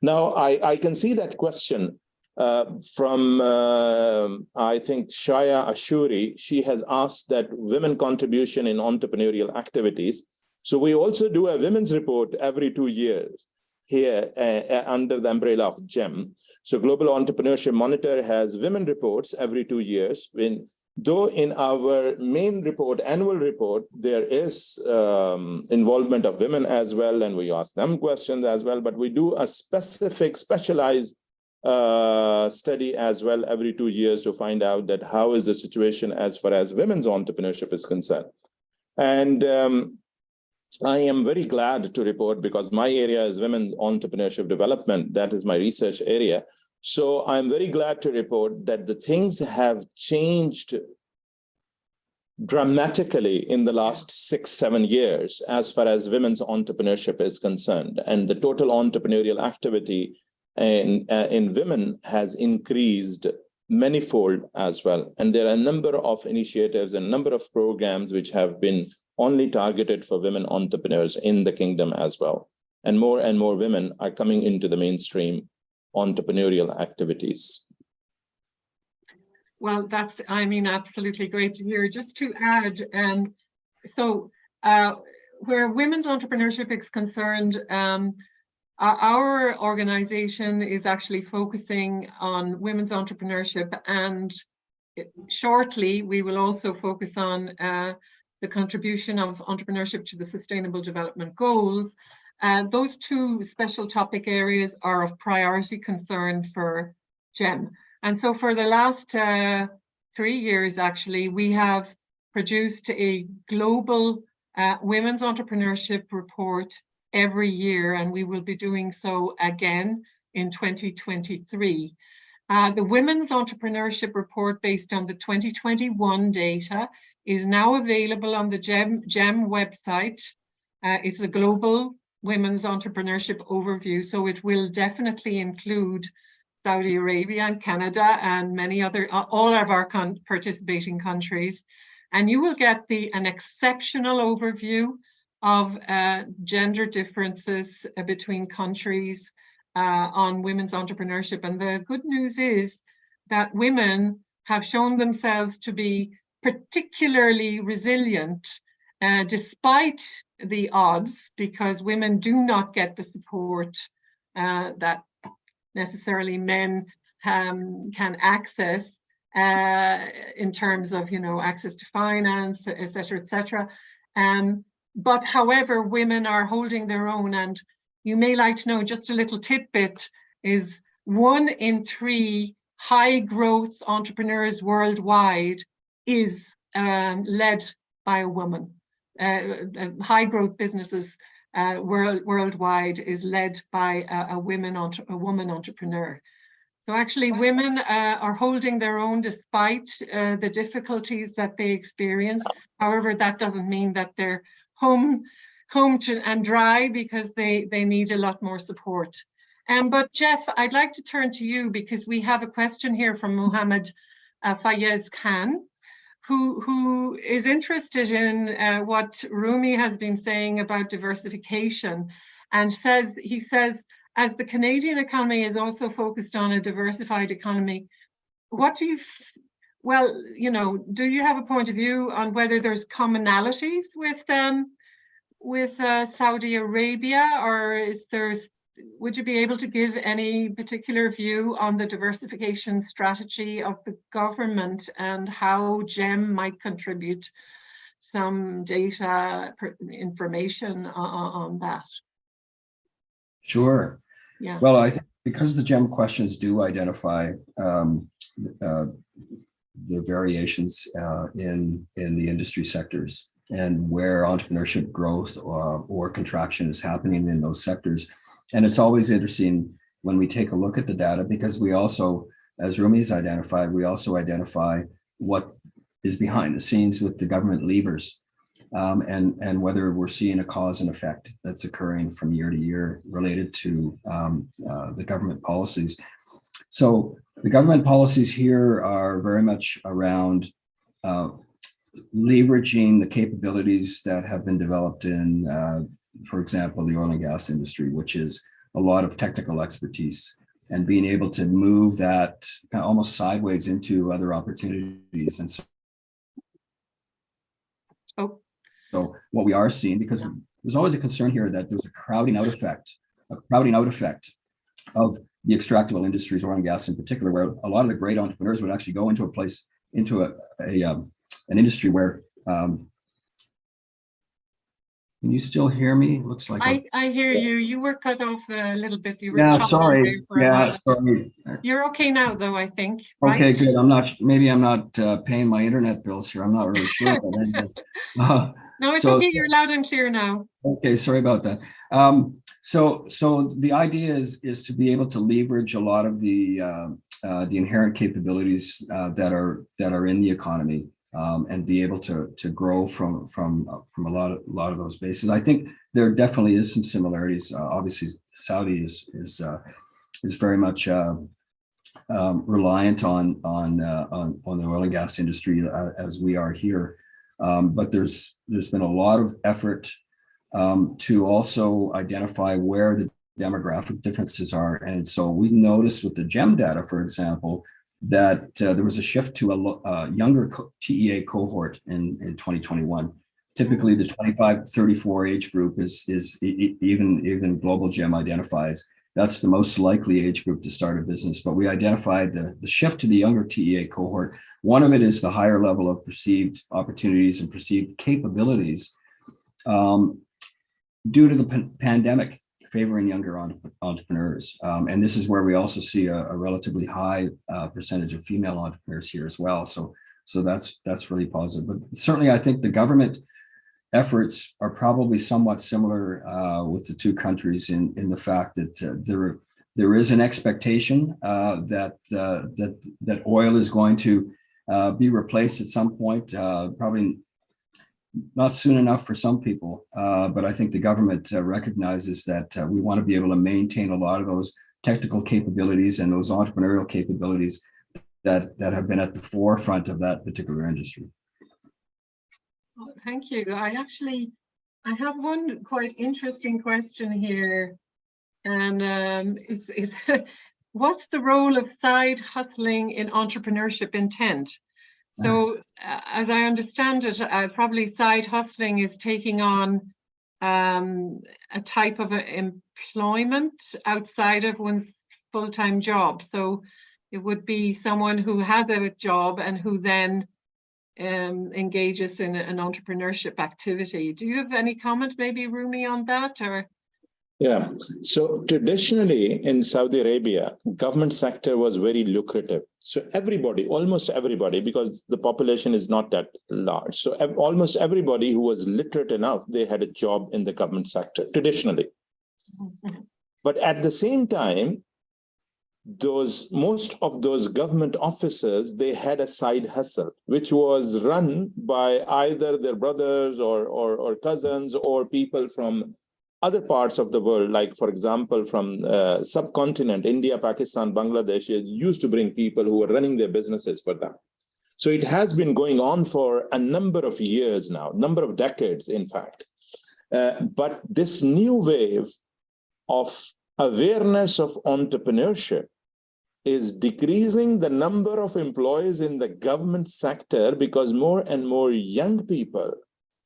Now, I can see that question from, I think, Shaya Ashuri. She has asked that women contribution in entrepreneurial activities. So we also do a women's report every 2 years here under the umbrella of GEM. So Global Entrepreneurship Monitor has women reports every 2 years. Though in our main report, annual report, there is involvement of women as well, and we ask them questions as well, but we do a specialized study as well every 2 years to find out that how is the situation as far as women's entrepreneurship is concerned. And I am very glad to report, because my area is women's entrepreneurship development. That is my research area. So I'm very glad to report that the things have changed dramatically in the last 6-7 years as far as women's entrepreneurship is concerned. And the total entrepreneurial activity in women has increased manifold as well. And there are a number of initiatives and a number of programs which have been only targeted for women entrepreneurs in the kingdom as well. And more women are coming into the mainstream entrepreneurial activities. Well, that's, I mean, absolutely great to hear. Just to add, where women's entrepreneurship is concerned, our organization is actually focusing on women's entrepreneurship, and shortly we will also focus on the contribution of entrepreneurship to the Sustainable Development Goals. Those two special topic areas are of priority concern for GEM. And so for the last 3 years, actually, we have produced a global women's entrepreneurship report every year, and we will be doing so again in 2023. The Women's Entrepreneurship Report, based on the 2021 data, is now available on the GEM website. It's a global women's entrepreneurship overview, so it will definitely include Saudi Arabia and Canada and many other, all of our participating countries. And you will get an exceptional overview of gender differences between countries on women's entrepreneurship. And the good news is that women have shown themselves to be particularly resilient despite the odds, because women do not get the support that necessarily men can access in terms of, access to finance, et cetera. But however, women are holding their own, and you may like to know just a little tidbit is 1 in 3 high growth entrepreneurs worldwide is led by a woman. High growth businesses worldwide is led by a woman entrepreneur. So actually women are holding their own despite the difficulties that they experience. However, that doesn't mean that they're home and dry, because they need a lot more support. But Geoff, I'd like to turn to you, because we have a question here from Mohammed Fayez Khan, who is interested in what Roomi has been saying about diversification, and he says, as the Canadian economy is also focused on a diversified economy, what do you, do you have a point of view on whether there's commonalities with Saudi Arabia, or would you be able to give any particular view on the diversification strategy of the government and how GEM might contribute some data information on that? Sure. Yeah. Well, I think because the GEM questions do identify the variations in the industry sectors and where entrepreneurship growth or contraction is happening in those sectors. And it's always interesting when we take a look at the data, because we also, as Roomi's identified, we also identify what is behind the scenes with the government levers, and whether we're seeing a cause and effect that's occurring from year to year related to the government policies. So the government policies here are very much around leveraging the capabilities that have been developed in, for example, the oil and gas industry, which is a lot of technical expertise, and being able to move that almost sideways into other opportunities. And so what we are seeing, because there's always a concern here that there's a crowding out effect of the extractable industries, oil and gas in particular, where a lot of the great entrepreneurs would actually go into an industry where, can you still hear me? It looks like I hear you. You were cut off a little bit. You were sorry. Sorry. You're okay now, though, I think. Right? Okay, good. Maybe I'm not paying my internet bills here. I'm not really sure. No, it's okay. You're loud and clear now. Okay, sorry about that. So the idea is to be able to leverage a lot of the inherent capabilities that are in the economy, and be able to grow from a lot of those bases. I think there definitely is some similarities. Obviously, Saudi is very much reliant on the oil and gas industry as we are here. But there's been a lot of effort to also identify where the demographic differences are. And so we noticed with the GEM data, for example, that there was a shift to a younger TEA cohort in 2021. Typically, the 25 to 34 age group is even Global GEM identifies that's the most likely age group to start a business. But we identified the shift to the younger TEA cohort. One of it is the higher level of perceived opportunities and perceived capabilities due to the pandemic favoring younger entrepreneurs. And this is where we also see a relatively high percentage of female entrepreneurs here as well. So that's really positive. But certainly, I think the government efforts are probably somewhat similar with the two countries in the fact that there is an expectation that oil is going to be replaced at some point, probably not soon enough for some people, but I think the government recognizes that we want to be able to maintain a lot of those technical capabilities and those entrepreneurial capabilities that have been at the forefront of that particular industry. Thank you. I have one quite interesting question here, and it's what's the role of side hustling in entrepreneurship intent? So, as I understand it, probably side hustling is taking on a type of employment outside of one's full-time job. So, it would be someone who has a job and who then engages in an entrepreneurship activity. Do you have any comment, maybe, Roomi, on that? Or yeah, so traditionally in Saudi Arabia, government sector was very lucrative. So everybody, almost everybody, because the population is not that large, so almost everybody who was literate enough, they had a job in the government sector traditionally. But at the same time, most of those government officers, they had a side hustle, which was run by either their brothers or cousins or people from other parts of the world, like, for example, from subcontinent, India, Pakistan, Bangladesh, used to bring people who were running their businesses for them. So it has been going on for a number of years now, number of decades, in fact. But this new wave of awareness of entrepreneurship is decreasing the number of employees in the government sector because more and more young people,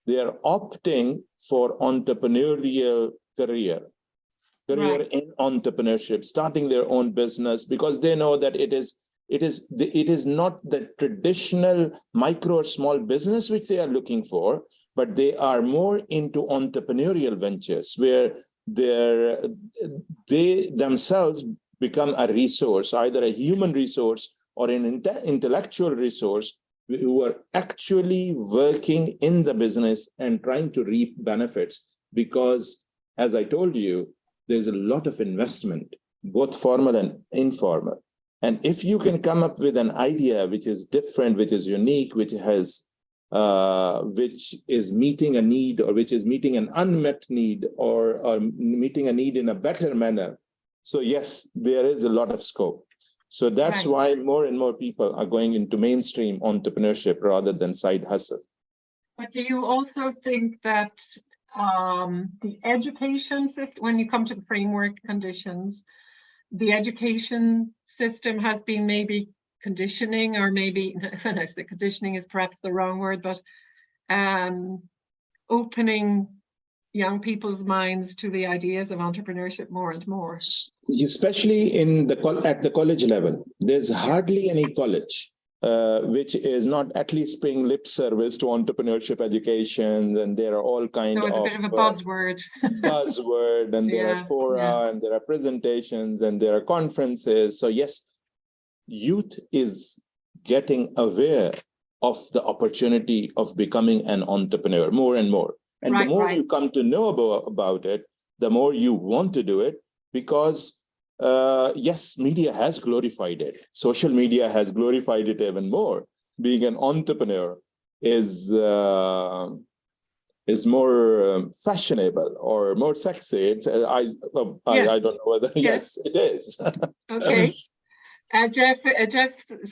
they are opting for entrepreneurial career right. In entrepreneurship, starting their own business, because they know that it is not the traditional micro or small business which they are looking for, but they are more into entrepreneurial ventures where they themselves become a resource, either a human resource or an intellectual resource, who are actually working in the business and trying to reap benefits. Because, as I told you, there's a lot of investment, both formal and informal. And if you can come up with an idea which is different, which is unique, which is meeting a need, or which is meeting an unmet need, or meeting a need in a better manner, so yes, there is a lot of scope. So that's right. Why more and more people are going into mainstream entrepreneurship rather than side hustle. But do you also think that the education system, when you come to the framework conditions, the education system has been maybe conditioning, or maybe, when I say conditioning is perhaps the wrong word, but opening young people's minds to the ideas of entrepreneurship more and more? Especially at the college level, there's hardly any college which is not at least paying lip service to entrepreneurship education, and there are all kinds of... So it's a bit of a buzzword. Buzzword, and there are fora, and there are presentations, and there are conferences. So yes, youth is getting aware of the opportunity of becoming an entrepreneur more and more. And the more you come to know about it, the more you want to do it, because yes, media has glorified it. Social media has glorified it even more. Being an entrepreneur is more fashionable or more sexy. I don't know whether, yes, it is. Okay. Geoff,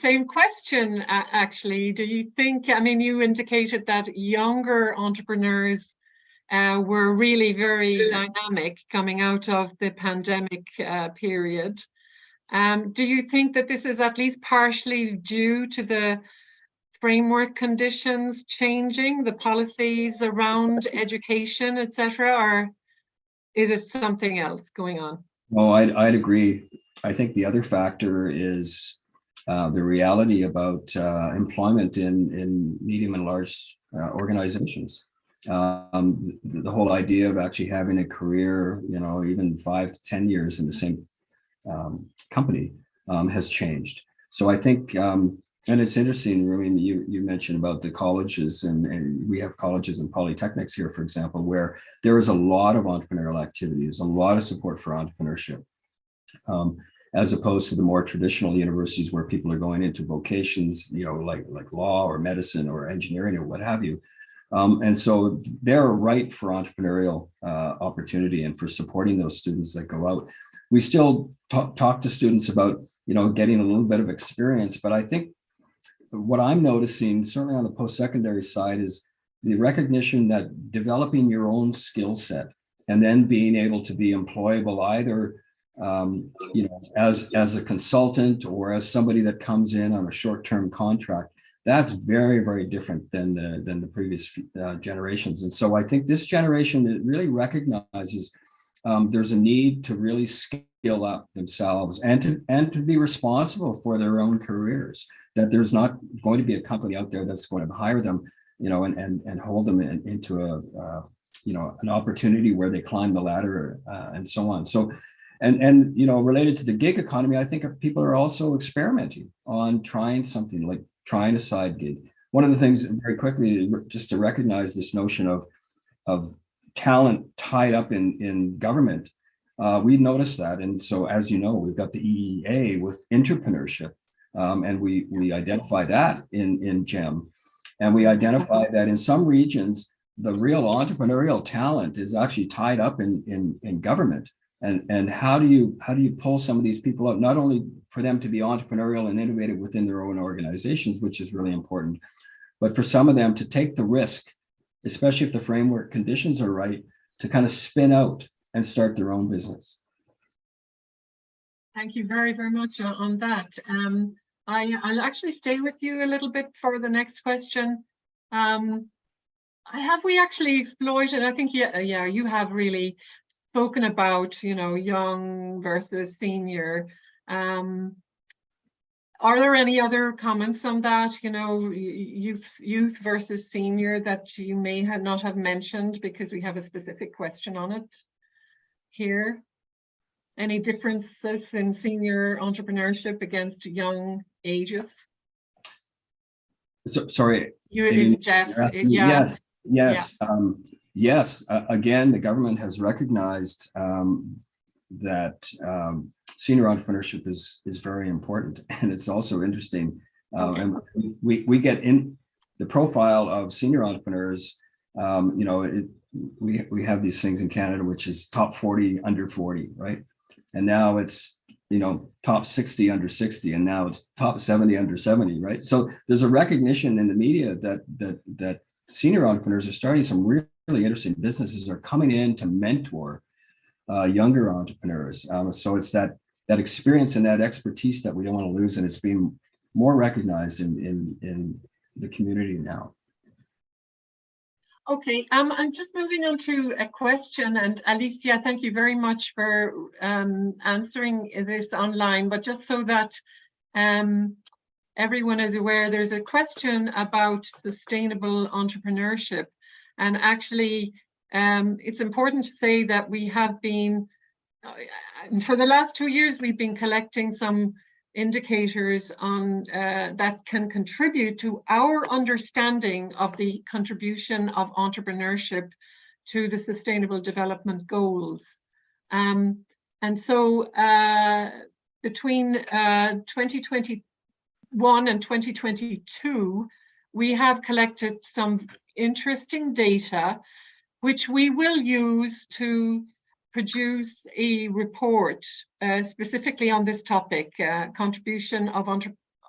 same question, actually. Do you think, I mean, you indicated that younger entrepreneurs were really very dynamic coming out of the pandemic period. Do you think that this is at least partially due to the framework conditions changing, the policies around education, etc., or is it something else going on? Oh, I'd agree. I think the other factor is the reality about employment in medium and large organizations. The whole idea of actually having a career, even 5 to 10 years in the same company has changed. So I think, and it's interesting, I mean, you mentioned about the colleges, and we have colleges and polytechnics here, for example, where there is a lot of entrepreneurial activities, a lot of support for entrepreneurship, as opposed to the more traditional universities where people are going into vocations, like law or medicine or engineering or what have you. And so they're ripe for entrepreneurial opportunity and for supporting those students that go out. We still talk to students about, getting a little bit of experience, but I think what I'm noticing, certainly on the post-secondary side, is the recognition that developing your own skill set and then being able to be employable either as a consultant or as somebody that comes in on a short-term contract, that's very, very different than the previous generations. And so I think this generation really recognizes there's a need to really skill up themselves and to be responsible for their own careers, that there's not going to be a company out there that's going to hire them, and hold them into an opportunity where they climb the ladder and so on. So, and related to the gig economy, I think people are also experimenting on trying something, like trying a side gig. One of the things, very quickly, just to recognize this notion of talent tied up in government, we noticed that. And so, as you know, we've got the EEA with entrepreneurship, and we identify that in GEM. And we identify that in some regions, the real entrepreneurial talent is actually tied up in government. And how do you pull some of these people up, not only for them to be entrepreneurial and innovative within their own organizations, which is really important, but for some of them to take the risk, especially if the framework conditions are right, to kind of spin out and start their own business. Thank you very, very much on that. I'll actually stay with you a little bit for the next question. Have we actually exploited, I think, yeah, you have really spoken about, young versus senior. Are there any other comments on that, youth versus senior, that you may not have mentioned because we have a specific question on it here? Any differences in senior entrepreneurship against young ages? So, sorry. Geoff, yeah. Yes. Yes. Again, the government has recognized that senior entrepreneurship is very important, and it's also interesting. Okay. And we get in the profile of senior entrepreneurs. We have these things in Canada, which is top 40 under 40, right? And now it's top 60 under 60, and now it's top 70 under 70, right? So there's a recognition in the media that senior entrepreneurs are starting some really interesting businesses, are coming in to mentor younger entrepreneurs. So it's that experience and that expertise that we don't want to lose, and it's being more recognized in the community now. Okay, I'm just moving on to a question, and Alicia, thank you very much for answering this online, but just so that everyone is aware, there's a question about sustainable entrepreneurship. And actually, it's important to say that we have been, for the last 2 years, we've been collecting some indicators on that can contribute to our understanding of the contribution of entrepreneurship to the Sustainable Development Goals. And so between 2021 and 2022, we have collected some interesting data, which we will use to produce a report specifically on this topic, contribution of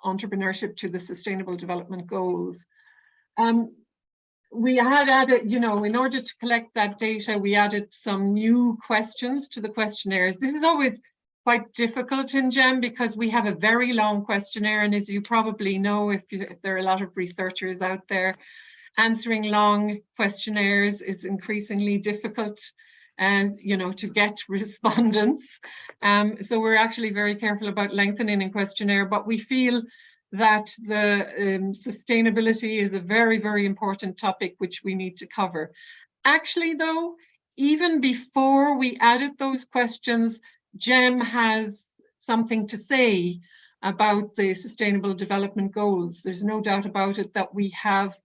entrepreneurship to the Sustainable Development Goals. we had added, you know, in order to collect that data, we added some new questions to the questionnaires. This is always quite difficult in GEM because we have a very long questionnaire, and as you probably know, if there are a lot of researchers out there, answering long questionnaires is increasingly difficult, and you know, to get respondents. So we're actually very careful about lengthening a questionnaire, but we feel that the sustainability is a very, very important topic which we need to cover. Actually, though, even before we added those questions, GEM has something to say about the Sustainable Development Goals. There's no doubt about it that we have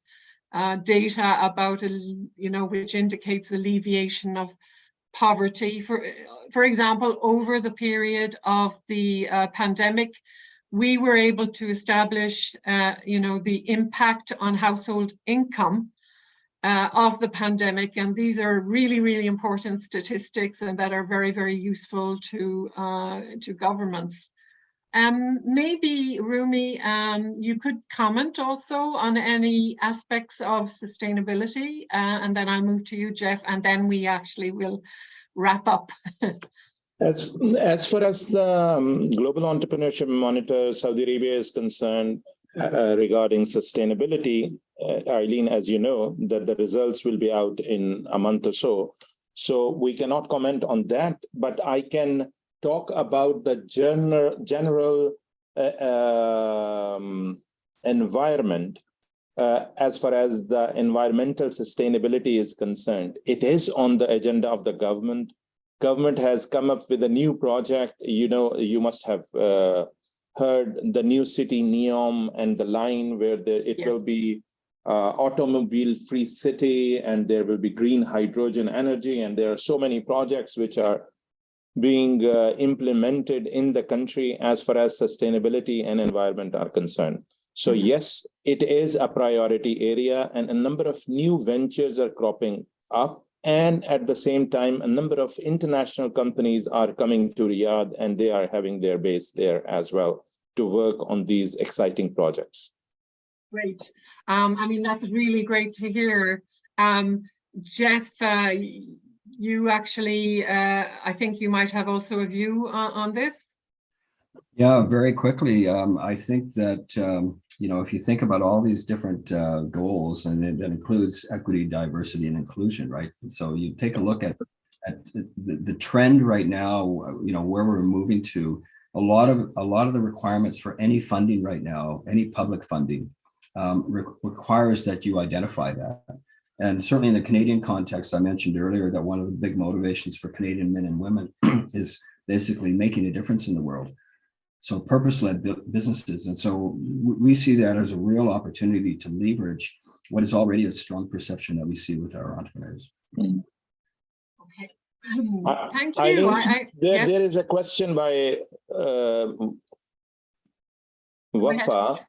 data about, you know, which indicates alleviation of poverty. For example, over the period of the pandemic, we were able to establish, you know, the impact on household income of the pandemic, and these are really, really important statistics, and that are very, very useful to governments. Maybe Roomi, you could comment also on any aspects of sustainability, and then I'll move to you, Geoff, and then we actually will wrap up. As far as the Global Entrepreneurship Monitor Saudi Arabia is concerned, regarding sustainability, Eileen, as you know, that the results will be out in a month or so. So we cannot comment on that, but I can talk about the general environment. As far as the environmental sustainability is concerned, it is on the agenda of the government. Government has come up with a new project. You know, you must have heard the new city NEOM and the line where it will be automobile-free city, and there will be green hydrogen energy, and there are so many projects which are being implemented in the country as far as sustainability and environment are concerned. So yes, it is a priority area, and a number of new ventures are cropping up. And at the same time, a number of international companies are coming to Riyadh, and they are having their base there as well to work on these exciting projects. Great. I mean, that's really great to hear. Geoff, you actually, I think you might have also a view on this. Yeah, very quickly. I think that, you know, if you think about all these different goals, and that includes equity, diversity, and inclusion, right? So you take a look at the trend right now, you know, where we're moving to. A lot of the requirements for any funding right now, any public funding, requires that you identify that. And certainly in the Canadian context, I mentioned earlier that one of the big motivations for Canadian men and women is basically making a difference in the world. So purpose-led businesses. And so we see that as a real opportunity to leverage what is already a strong perception that we see with our entrepreneurs. Okay. Thank you. Yes. There is a question by Wafa.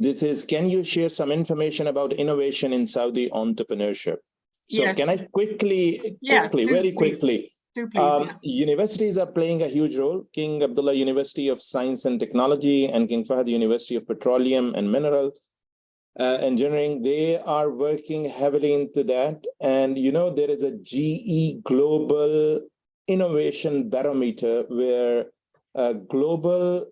This is, can you share some information about innovation in Saudi entrepreneurship? So yes. Can I quickly, very quickly, universities are playing a huge role. King Abdullah University of Science and Technology and King Fahd University of Petroleum and Mineral Engineering, they are working heavily into that. And you know, there is a GE Global Innovation Barometer where global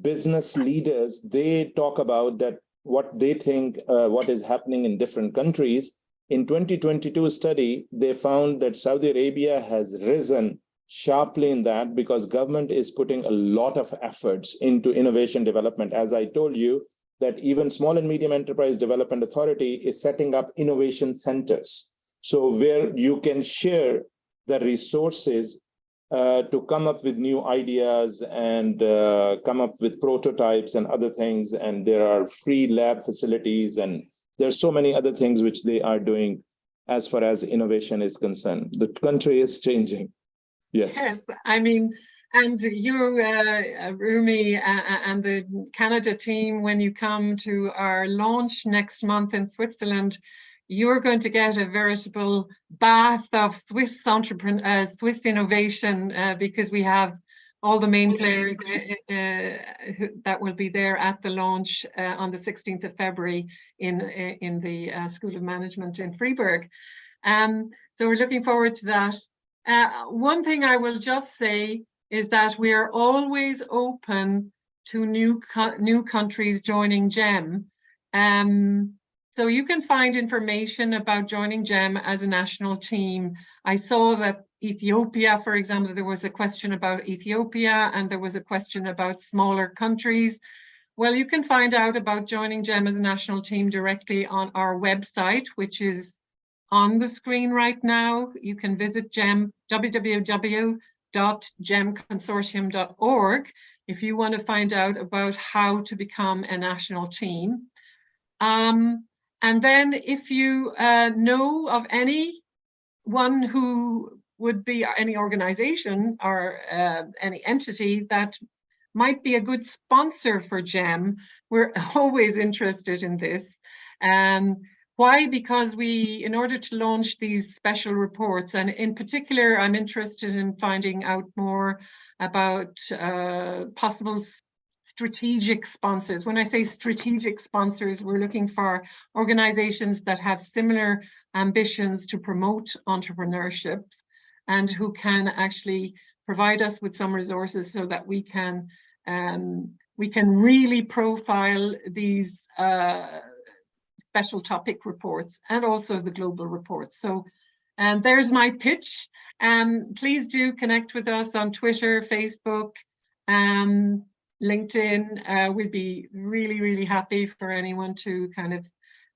business leaders, they talk about that what they think, what is happening in different countries. In 2022 study, they found that Saudi Arabia has risen sharply in that because government is putting a lot of efforts into innovation development. As I told you, that even Small and Medium Enterprise Development Authority is setting up innovation centers. So where you can share the resources to come up with new ideas and come up with prototypes and other things. And there are free lab facilities, and there's so many other things which they are doing as far as innovation is concerned. The country is changing. Yes. I mean, and you, Roomi, and the Canada team, when you come to our launch next month in Switzerland, you're going to get a veritable bath of Swiss innovation because we have all the main players that will be there at the launch on the 16th of February in the School of Management in Freiburg. So we're looking forward to that. One thing I will just say is that we are always open to new countries joining GEM. So you can find information about joining GEM as a national team. I saw that Ethiopia, for example, there was a question about Ethiopia and there was a question about smaller countries. Well, you can find out about joining GEM as a national team directly on our website, which is on the screen right now. You can visit GEM, www.gemconsortium.org, if you want to find out about how to become a national team. And then if you know of anyone who would be any organization or any entity that might be a good sponsor for GEM, we're always interested in this. Why? Because in order to launch these special reports, and in particular, I'm interested in finding out more about possible strategic sponsors. When I say strategic sponsors, we're looking for organizations that have similar ambitions to promote entrepreneurship and who can actually provide us with some resources so that we can really profile these special topic reports and also the global reports. So, and there's my pitch. Please do connect with us on Twitter, Facebook, LinkedIn. We'd be really, really happy for anyone to kind of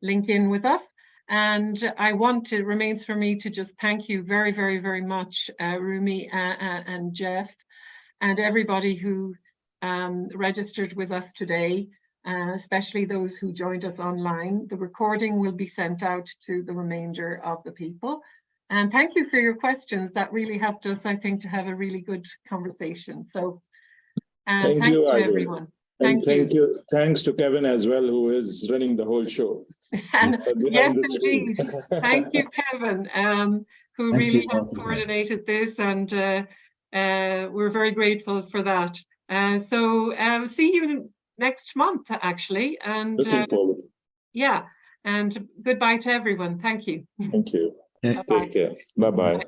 link in with us. And it remains for me to just thank you very, very, very much, Roomi and Geoff, and everybody who registered with us today, especially those who joined us online. The recording will be sent out to the remainder of the people. And thank you for your questions. That really helped us, I think, to have a really good conversation. So thank you, everyone. Thank you. Thanks to Kevin as well, who is running the whole show. And yes, indeed. Thank you, Kevin, who really has coordinated this, and we're very grateful for that. So see you next month, actually. And looking forward. Yeah, and goodbye to everyone. Thank you. Thank you. Take care. Bye-bye.